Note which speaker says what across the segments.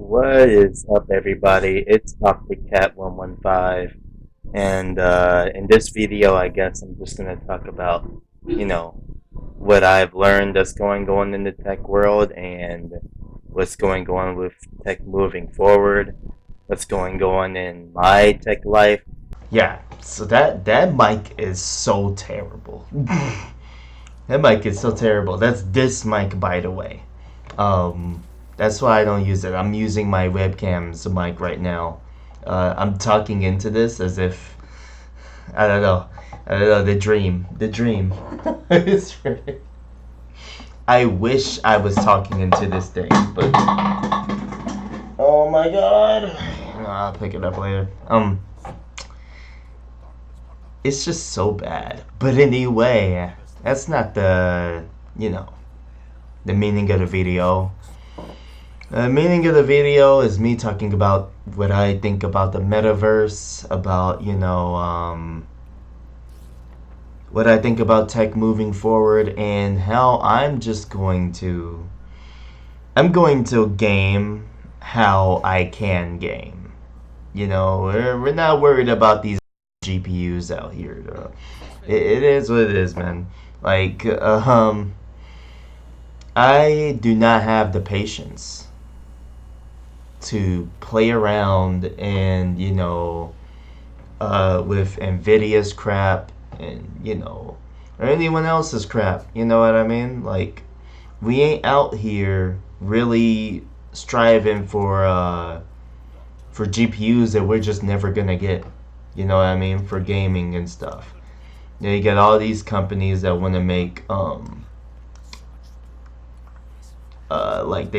Speaker 1: What is up, everybody? It's TalkToCat115, and in this video, I guess I'm just gonna talk about, what I've learned that's going on in the tech world, and what's going on with tech moving forward, what's going on in my tech life.
Speaker 2: Yeah, so that mic is so terrible. That mic is so terrible. That's this mic, by the way. Um, that's why I don't use it. I'm using my webcam's mic right now. I'm talking into this as if I don't know. The dream. It's really- I wish I was talking into this thing, but oh my god, I'll pick it up later. It's just so bad. But anyway, that's not the meaning of the video. The meaning of the video is me talking about what I think about the metaverse, about, what I think about tech moving forward, and how I'm going to game how I can game. We're not worried about these GPUs out here, though. It is what it is, man. Like, I do not have the patience to play around and, with Nvidia's crap and, or anyone else's crap. You know what I mean? Like, we ain't out here really striving for GPUs that we're just never gonna get. You know what I mean? For gaming and stuff. You get all these companies that want to make like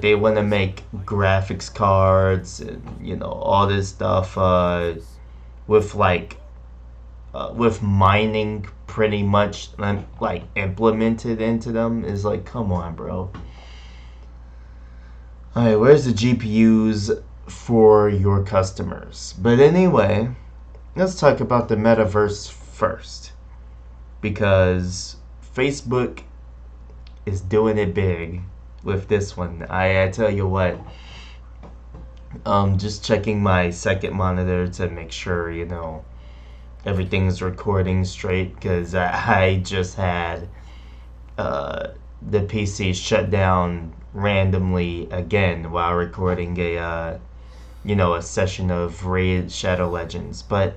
Speaker 2: they want to make graphics cards and all this stuff with with mining pretty much like implemented into them. Is like, come on, bro. All right, where's the GPUs for your customers? But anyway, let's talk about the metaverse first, because Facebook is doing it big with this one. I tell you what, just checking my second monitor to make sure everything's recording straight, because I just had the PC shut down randomly again while recording a session of Raid Shadow Legends. But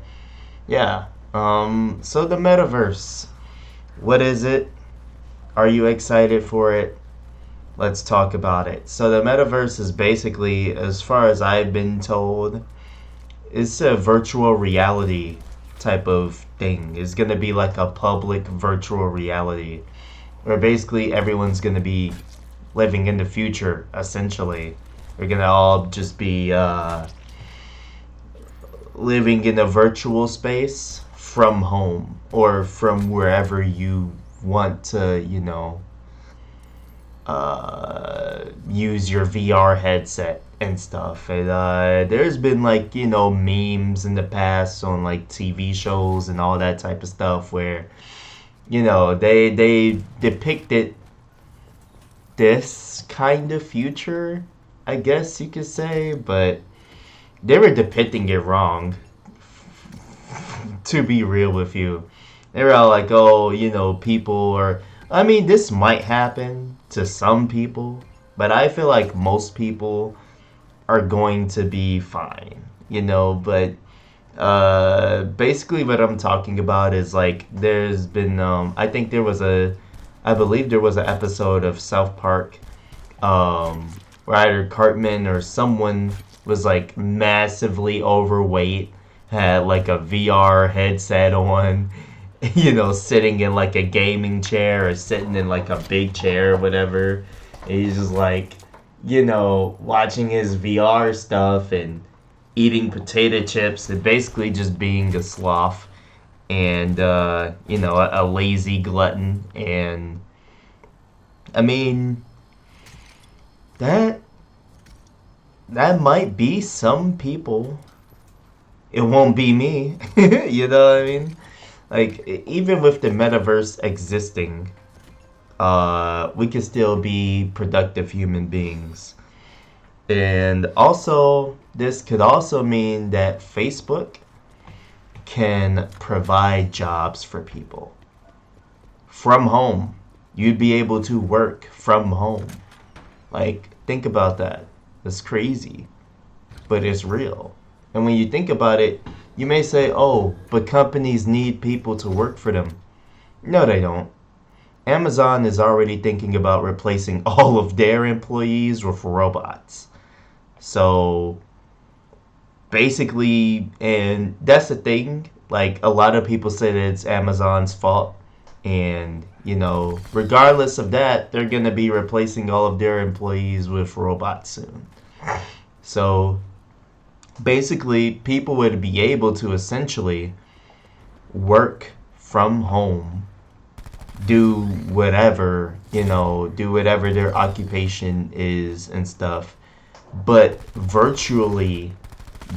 Speaker 2: yeah, so the metaverse, what is it? Are you excited for it? Let's talk about it. So the metaverse is basically, as far as I've been told, it's a virtual reality type of thing. It's gonna be like a public virtual reality, where basically everyone's gonna be living in the future. Essentially, we're gonna all just be living in a virtual space from home or from wherever you want to, use your VR headset and stuff. And there's been like memes in the past on like TV shows and all that type of stuff where they depicted this kind of future, I guess you could say, but they were depicting it wrong. To be real with you, they were all like, "Oh, people are." I mean, this might happen to some people, but I feel like most people are going to be fine, But basically, what I'm talking about is like, there's been, I believe there was an episode of South Park, where either Cartman or someone was like massively overweight, had like a VR headset on, sitting in like a gaming chair or sitting in like a big chair or whatever. And he's just like, watching his VR stuff and eating potato chips and basically just being a sloth and, a lazy glutton. And I mean, that that might be some people. It won't be me. You know what I mean? Like, even with the metaverse existing, we can still be productive human beings. And also, this could also mean that Facebook can provide jobs for people from home. You'd be able to work from home. Like, think about that. It's crazy, but it's real. And when you think about it, you may say, oh, but companies need people to work for them. No, they don't. Amazon is already thinking about replacing all of their employees with robots. So basically, and that's the thing, like a lot of people say that it's Amazon's fault. And, regardless of that, they're going to be replacing all of their employees with robots soon. So basically, people would be able to essentially work from home, do whatever, do whatever their occupation is and stuff, but virtually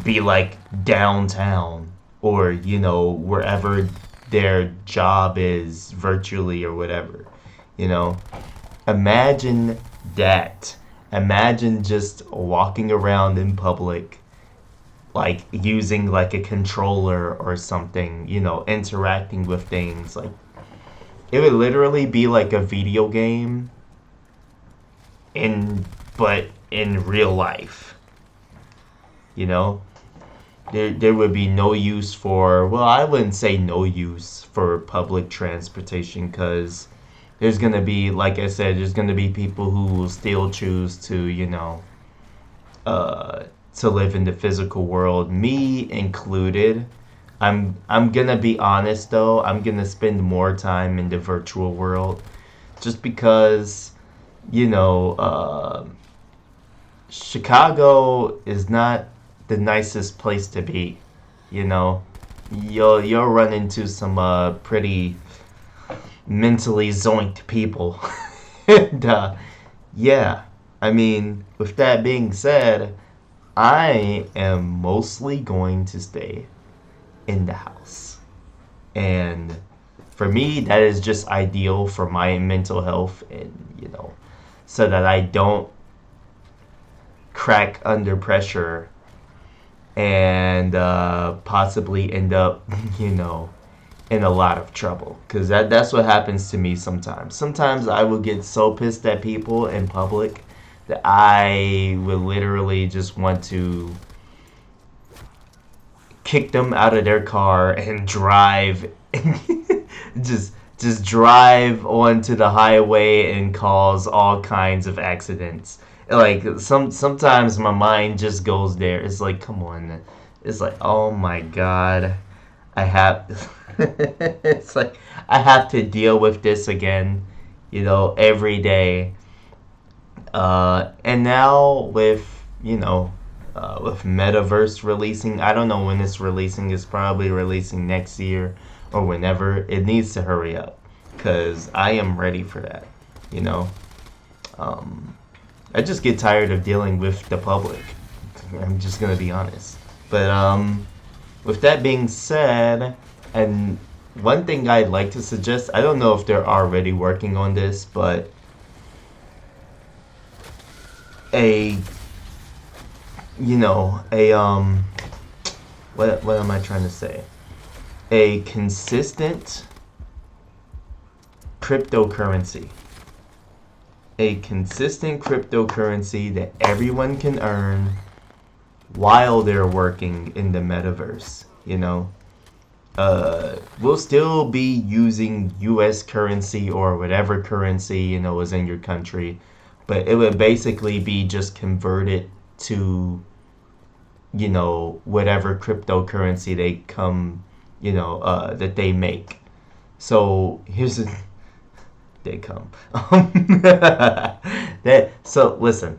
Speaker 2: be like downtown or, wherever their job is virtually or whatever, you know. Imagine that. Imagine just walking around in public, like using like a controller or something, interacting with things. Like it would literally be like a video game but in real life, you know. There would be no use for, well, I wouldn't say no use for public transportation, because there's going to be, like I said, there's going to be people who will still choose to, uh, to live in the physical world, me included. I'm going to be honest though, I'm going to spend more time in the virtual world just because, you know, Chicago is not the nicest place to be. You know, you'll run into some pretty mentally zoinked people, and yeah. I mean, with that being said, I am mostly going to stay in the house, and for me, that is just ideal for my mental health, and so that I don't crack under pressure and possibly end up, in a lot of trouble. Because that's what happens to me sometimes. Sometimes I will get so pissed at people in public that I will literally just want to kick them out of their car and drive, just drive onto the highway and cause all kinds of accidents. Like sometimes my mind just goes there. It's like, come on. It's like, oh my god, I have. It's like I have to deal with this again, every day. And now with Metaverse releasing, I don't know when it's releasing. It's probably releasing next year or whenever. It needs to hurry up because I am ready for that. You know. I just get tired of dealing with the public. I'm just gonna be honest. But with that being said, and one thing I'd like to suggest, I don't know if they're already working on this, but a what am I trying to say? A consistent cryptocurrency. A consistent cryptocurrency that everyone can earn while they're working in the metaverse. We'll still be using US currency or whatever currency, is in your country, but it would basically be just converted to, whatever cryptocurrency they come, that they make. So here's a they come. So listen.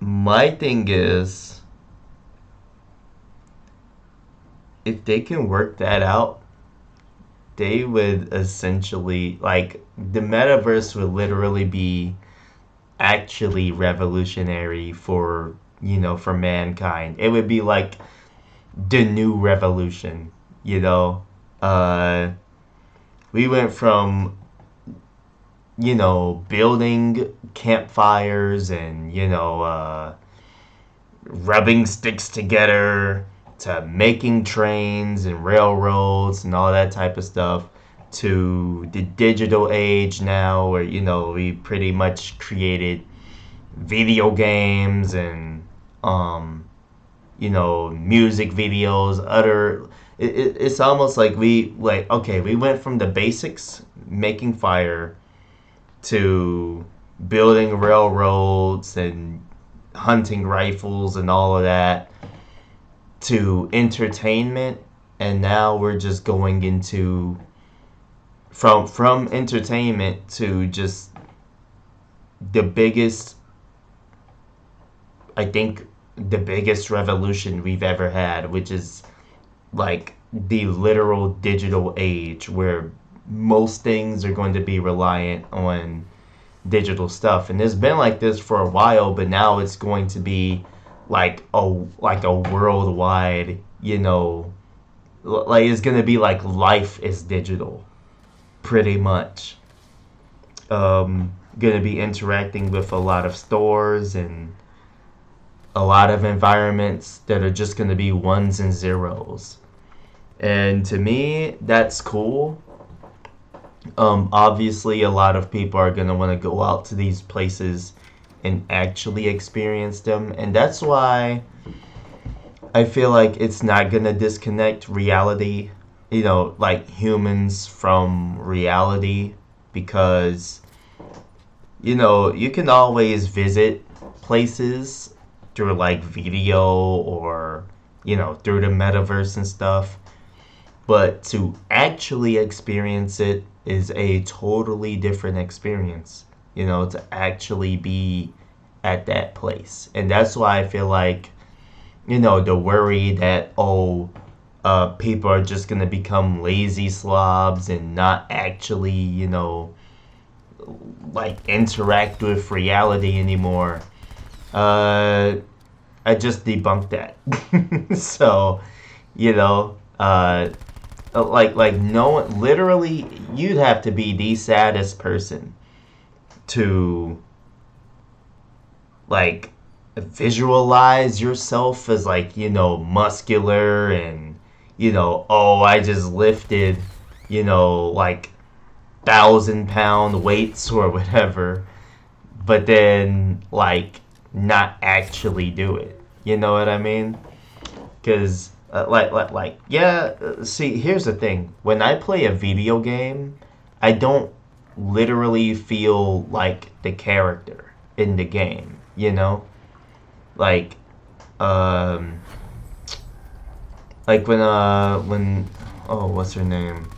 Speaker 2: My thing is, if they can work that out, they would essentially, like, the metaverse would literally be actually revolutionary for mankind. It would be like the new revolution, we went from building campfires and, rubbing sticks together to making trains and railroads and all that type of stuff to the digital age now where, we pretty much created video games and, music videos, it's almost like okay, we went from the basics, making fire, to building railroads and hunting rifles and all of that, to entertainment, and now we're just going into from entertainment to just the biggest, I think, the biggest revolution we've ever had, which is like the literal digital age where most things are going to be reliant on digital stuff. And it's been like this for a while, but now it's going to be like a worldwide, like it's going to be like life is digital pretty much. Going to be interacting with a lot of stores and a lot of environments that are just going to be ones and zeros. And to me, that's cool. Obviously, a lot of people are going to want to go out to these places and actually experience them. And that's why I feel like it's not going to disconnect reality, like humans from reality, because, you can always visit places through like video or, through the metaverse and stuff. But to actually experience it is a totally different experience, to actually be at that place. And that's why I feel like, the worry that, people are just going to become lazy slobs and not actually, like interact with reality anymore. I just debunked that. So, you know, uh, like no one, literally, you'd have to be the saddest person to like visualize yourself as like, muscular and, oh, I just lifted, like 1,000 pound weights or whatever, but then like not actually do it. You know what I mean? Because yeah. See, here's the thing: when I play a video game, I don't literally feel like the character in the game. Like, um, like when oh, what's her name?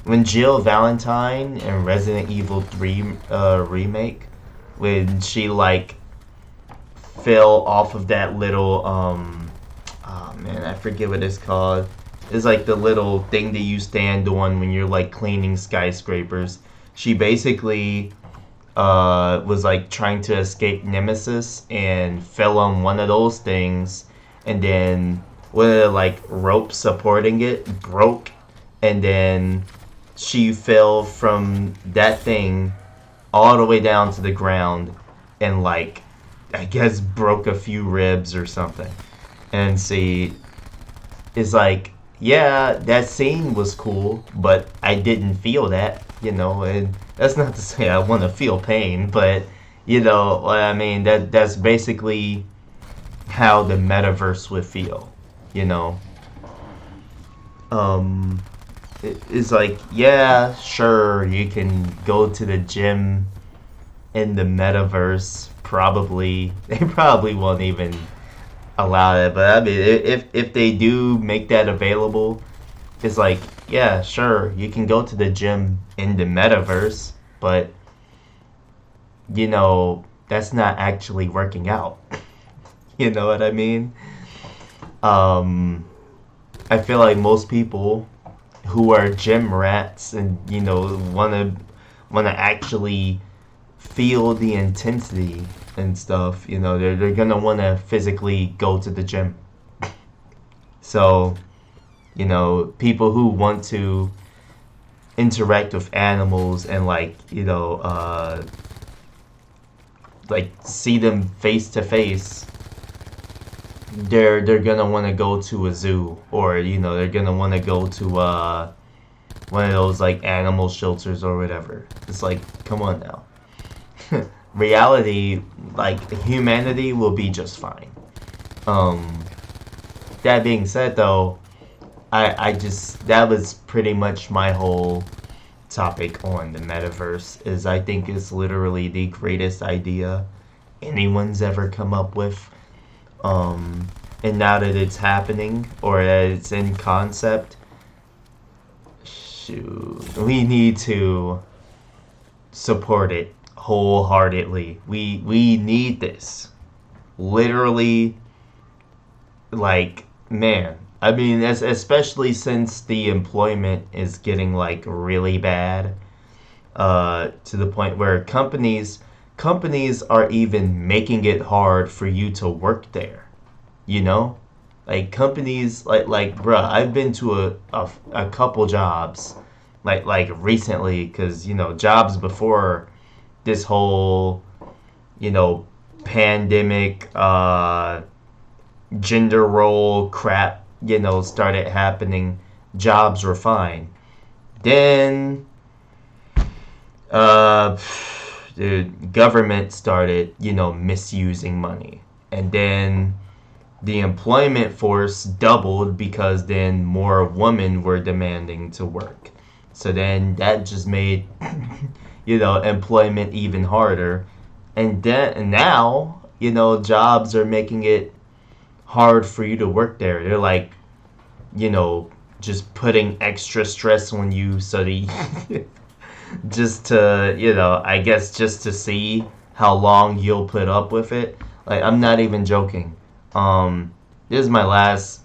Speaker 2: When Jill Valentine in Resident Evil 3 remake, when she like fell off of that little oh man, I forget what it's called. It's like the little thing that you stand on when you're like cleaning skyscrapers. She basically was like trying to escape Nemesis and fell on one of those things, and then one of the like ropes supporting it broke, and then she fell from that thing all the way down to the ground and like I guess broke a few ribs or something. And see, it's like, yeah, that scene was cool, but I didn't feel that, and that's not to say I want to feel pain, but I mean, that's basically how the metaverse would feel, you know. It's like, yeah, sure, you can go to the gym in the metaverse. Probably they probably won't even allow that, but I mean, if they do make that available, it's like, yeah, sure, you can go to the gym in the metaverse, but that's not actually working out. You know what I mean? I feel like most people who are gym rats and wanna actually feel the intensity and stuff, they're gonna want to physically go to the gym. So, people who want to interact with animals and like see them face to face, they're gonna want to go to a zoo, or they're gonna want to go to one of those like animal shelters or whatever. It's like, come on now. Reality, like humanity will be just fine. um that being said though, I just, that was pretty much my whole topic on the metaverse. Is I think it's literally the greatest idea anyone's ever come up with. And now that it's happening, or that it's in concept, shoot, we need to support it wholeheartedly. We need this. Literally, like, man. I mean, especially since the employment is getting like really bad, to the point where companies are even making it hard for you to work there. You know, like companies like bruh, I've been to a couple jobs, like recently, because jobs before this whole you know pandemic, gender role crap started happening, jobs were fine. Then uh the government started misusing money, and then the employment force doubled, because then more women were demanding to work. So then that just made employment even harder. And then now jobs are making it hard for you to work there. They're like, just putting extra stress on you, so that just to, I guess just to see how long you'll put up with it. Like, I'm not even joking. This is my last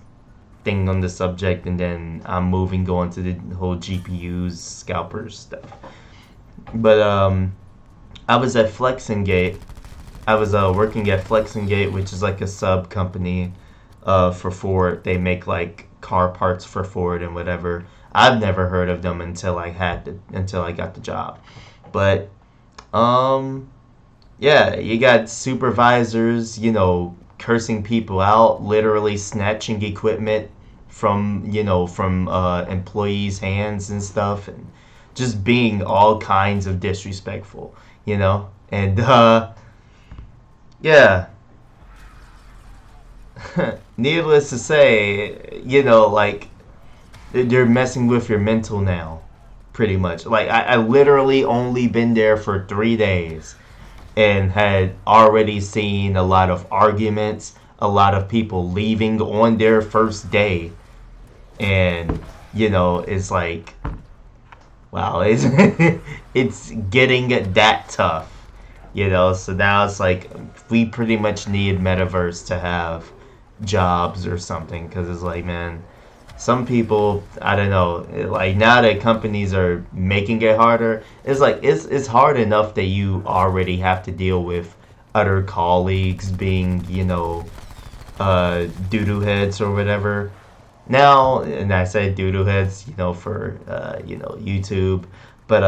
Speaker 2: thing on the subject, and then I'm going to the whole GPUs, scalpers stuff. But I was at Flexingate. I was working at Flexingate, which is like a sub company for Ford. They make like car parts for Ford and whatever. I've never heard of them until I got the job. But yeah, you got supervisors, cursing people out, literally snatching equipment from employees' hands and stuff, and just being all kinds of disrespectful, and yeah. Needless to say, like, they're messing with your mental now, pretty much. Like, I literally only been there for 3 days, and had already seen a lot of arguments, a lot of people leaving on their first day. And it's like, wow, it's it's getting that tough. So now it's like, we pretty much need metaverse to have jobs or something, because it's like, man, some people, I don't know, like, now that companies are making it harder, it's like, it's hard enough that you already have to deal with other colleagues being doo-doo heads or whatever. Now, and I say doo-doo heads for YouTube, but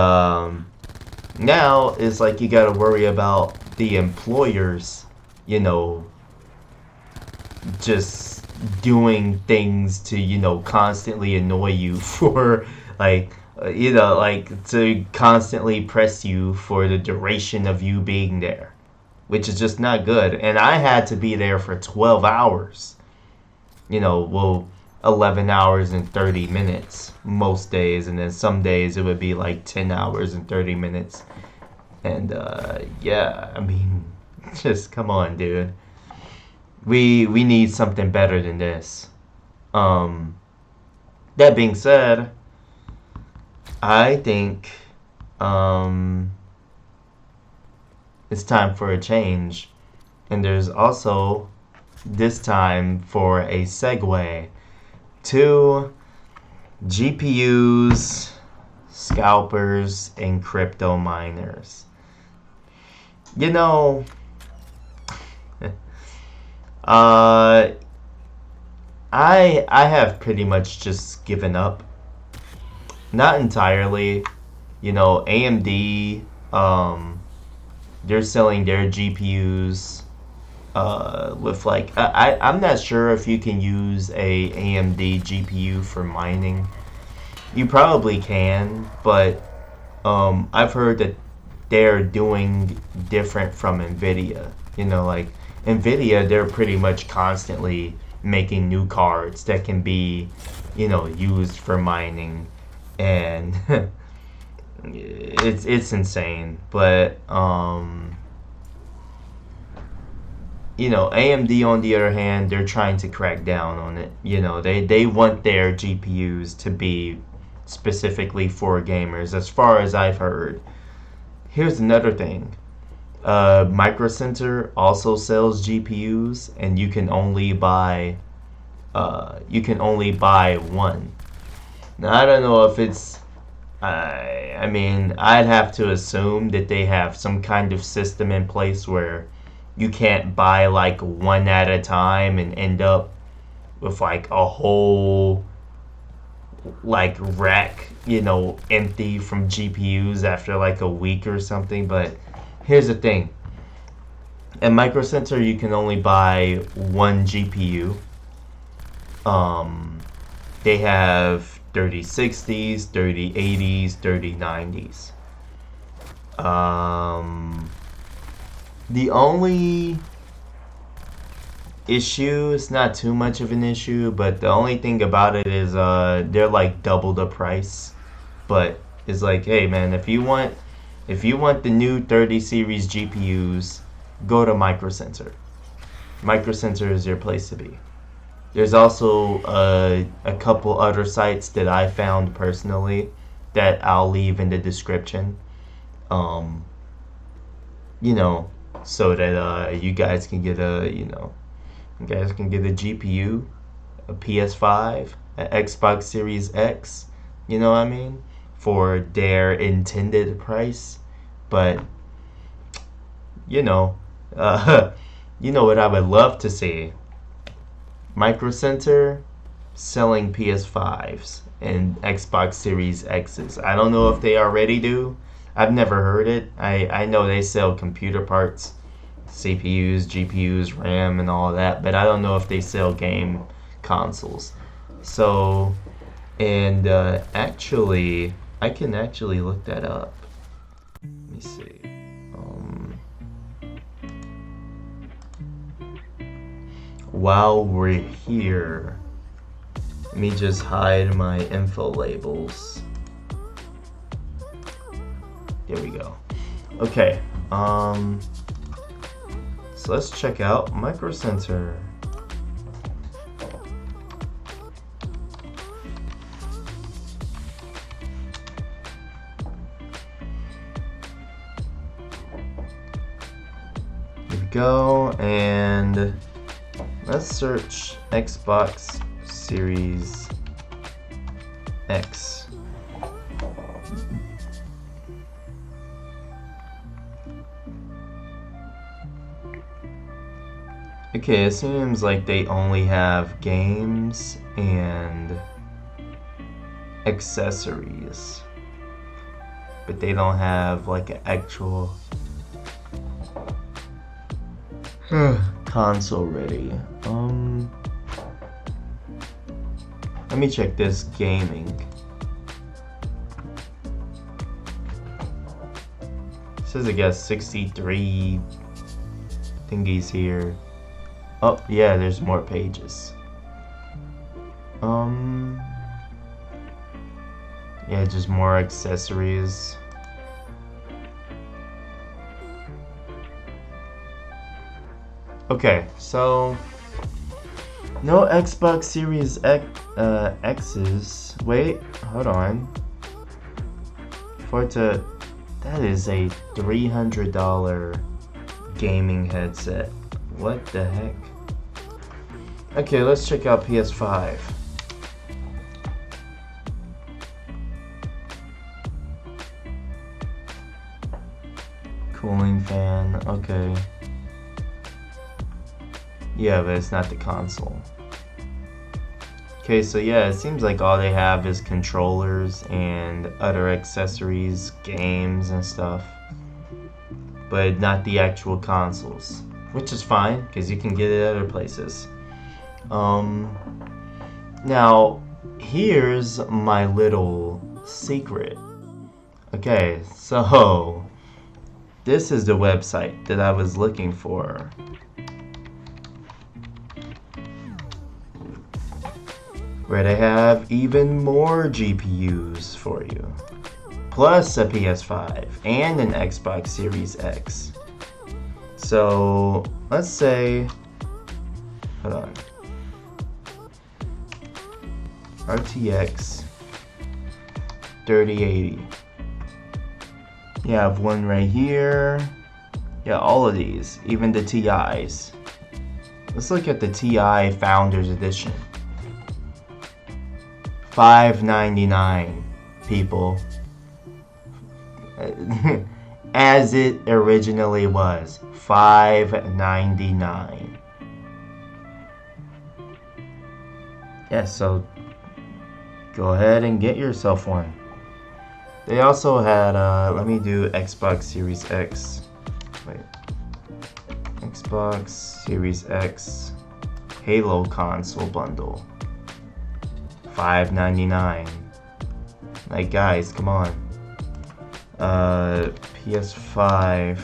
Speaker 2: now it's like, you got to worry about the employers just doing things to constantly annoy you for like like to constantly press you for the duration of you being there, which is just not good. And I had to be there for 12 hours, well, 11 hours and 30 minutes most days, and then some days it would be like 10 hours and 30 minutes. And yeah, I mean, just come on, dude. We need something better than this. That being said, I think it's time for a change. And there's also this time for a segue to GPUs, scalpers, and crypto miners. I have pretty much just given up not entirely. You know, AMD, they're selling their GPUs with like I'm not sure if you can use a AMD GPU for mining. You probably can, but I've heard that they're doing different from Nvidia. You know, like Nvidia, they're pretty much constantly making new cards that can be, used for mining, and it's insane. But AMD on the other hand, they're trying to crack down on it. They want their GPUs to be specifically for gamers, as far as I've heard. Here's another thing. Micro Center also sells GPUs, and you can only buy one. Now I don't know if it's. I mean, I'd have to assume that they have some kind of system in place where you can't buy like one at a time and end up with like a whole like rack, empty from GPUs after like a week or something. But here's the thing. At Micro Center, you can only buy one GPU. Um, they have 3060s, 3080s, 3090s. The only issue, it's not too much of an issue, but the only thing about it is they're like double the price. But it's like, hey man, if you want the new 30 series GPUs, go to Micro Center. Micro Center is your place to be. There's also a couple other sites that I found personally that I'll leave in the description. Um, you know, so that you guys can get a GPU, a PS5, an Xbox Series X. You know what I mean? For their intended price, but you know, uh, you know what I would love to see. Micro Center selling PS5s and Xbox Series X's. I don't know if they already do. I've never heard it. I know they sell computer parts, CPUs, GPUs, RAM, and all that, but I don't know if they sell game consoles. So, and actually, I can actually look that up. Let me see. While we're here, let me just hide my info labels. There we go. Okay. So let's check out Micro Center. Here we go, and let's search Xbox Series X. Okay, it seems like they only have games and accessories, but they don't have like an actual console ready. Let me check this gaming. It says I guess 63 thingies here. Oh, yeah, there's more pages. Yeah, just more accessories. Okay, so no Xbox Series X's. Wait, hold on. That is a $300 gaming headset. What the heck? Okay, let's check out PS5. Cooling fan, okay. Yeah, but it's not the console. Okay, so yeah, it seems like all they have is controllers and other accessories, games and stuff, but not the actual consoles, which is fine because you can get it other places. Now here's my little secret. Okay, so this is the website that I was looking for. Where they have even more GPUs for you. Plus a PS5 and an Xbox Series X. So let's say, hold on, RTX 3080. You have one right here. Yeah, all of these, even the TIs. Let's look at the TI Founders Edition. $599, people. As it originally was, $599. Yeah, so go ahead and get yourself one. They also had, let me do Xbox Series X. Wait. Xbox Series X Halo console bundle. $599. Like, guys, come on. PS5.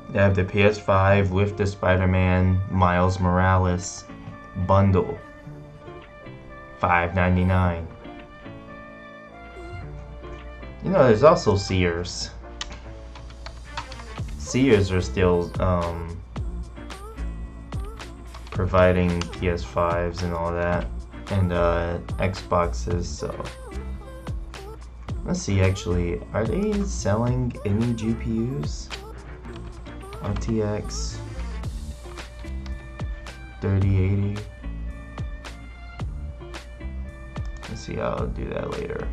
Speaker 2: They have the PS5 with the Spider-Man Miles Morales bundle. $599. You know, there's also Sears. Sears are still providing PS5s and all that, and Xboxes. So let's see. Actually, are they selling any GPUs? RTX 3080. Let's see. I'll do that later.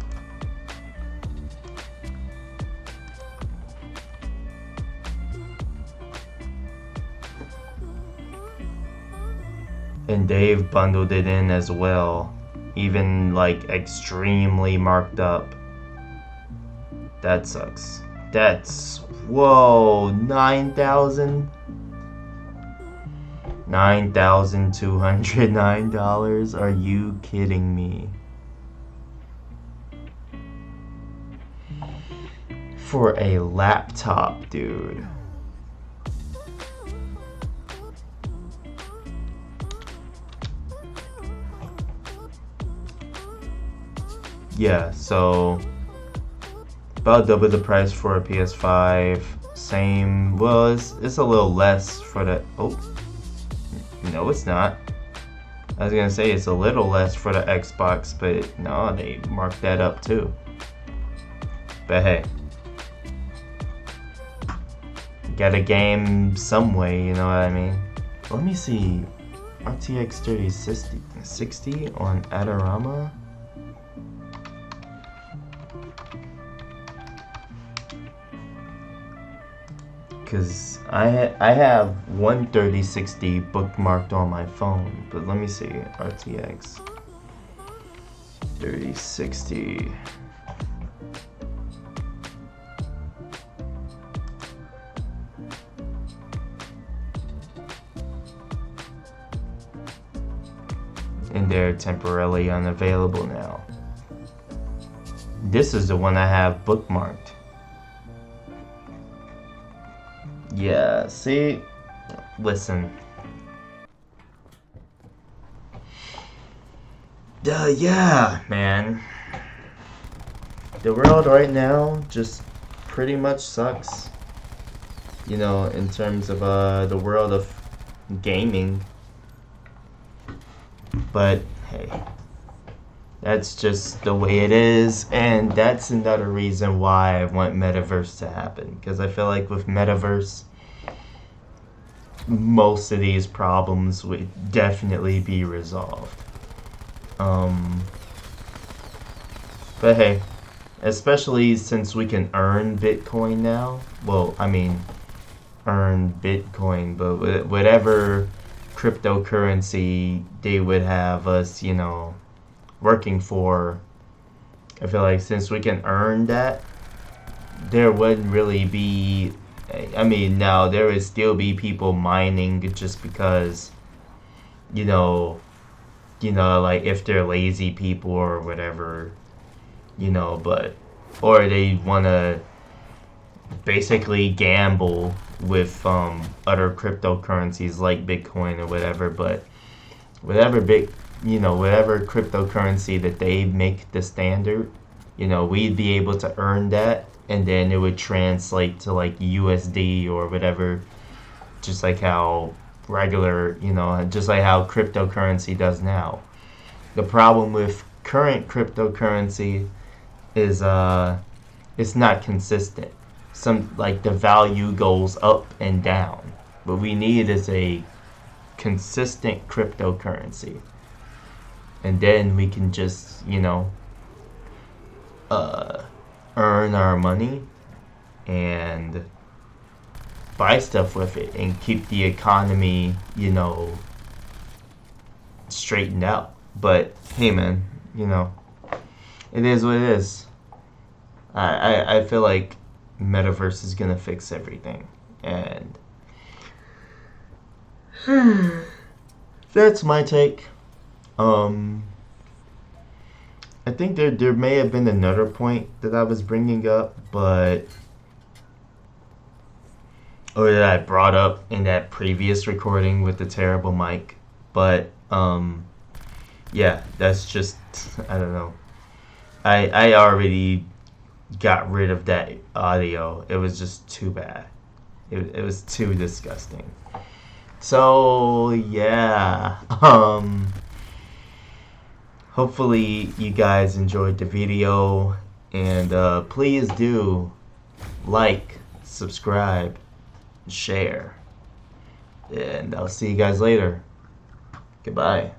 Speaker 2: And Dave bundled it in as well, even like extremely marked up. That sucks. That's, whoa, $9,000? $9,209? Are you kidding me? For a laptop, dude. Yeah, so about double the price for a PS5. Same, well, it's a little less for the, oh, no it's not. I was gonna say it's a little less for the Xbox, but no, they marked that up too. But hey, get a game some way, you know what I mean? Let me see, RTX 3060 on Adorama. Because I have one 3060 bookmarked on my phone, but let me see, RTX 3060. And they're temporarily unavailable now. This is the one I have bookmarked. Yeah, see? Listen. Yeah, man. The world right now just pretty much sucks. You know, in terms of the world of gaming. But hey, that's just the way it is, and that's another reason why I want Metaverse to happen, because I feel like with Metaverse, most of these problems would definitely be resolved. But hey, especially since we can earn Bitcoin now. Well, I mean, earn Bitcoin, but whatever cryptocurrency they would have us, working for. I feel like since we can earn that, there wouldn't really be. I mean, now there would still be people mining just because, you know, like if they're lazy people or whatever, but or they want to basically gamble with other cryptocurrencies like Bitcoin or whatever. But whatever whatever cryptocurrency that they make the standard, we'd be able to earn that, and then it would translate to like USD or whatever, just like how just like how cryptocurrency does now. The problem with current cryptocurrency is it's not consistent. Some like the value goes up and down. What we need is a consistent cryptocurrency. And then we can just, earn our money and buy stuff with it and keep the economy, straightened out. But hey, man, it is what it is. I feel like metaverse is gonna fix everything, and that's my take. I think there may have been another point that I was bringing up, or that I brought up in that previous recording with the terrible mic, but yeah, that's just, I don't know. I already got rid of that audio. It was just too bad. It was too disgusting. So yeah, hopefully you guys enjoyed the video, and please do like, subscribe, share, and I'll see you guys later. Goodbye.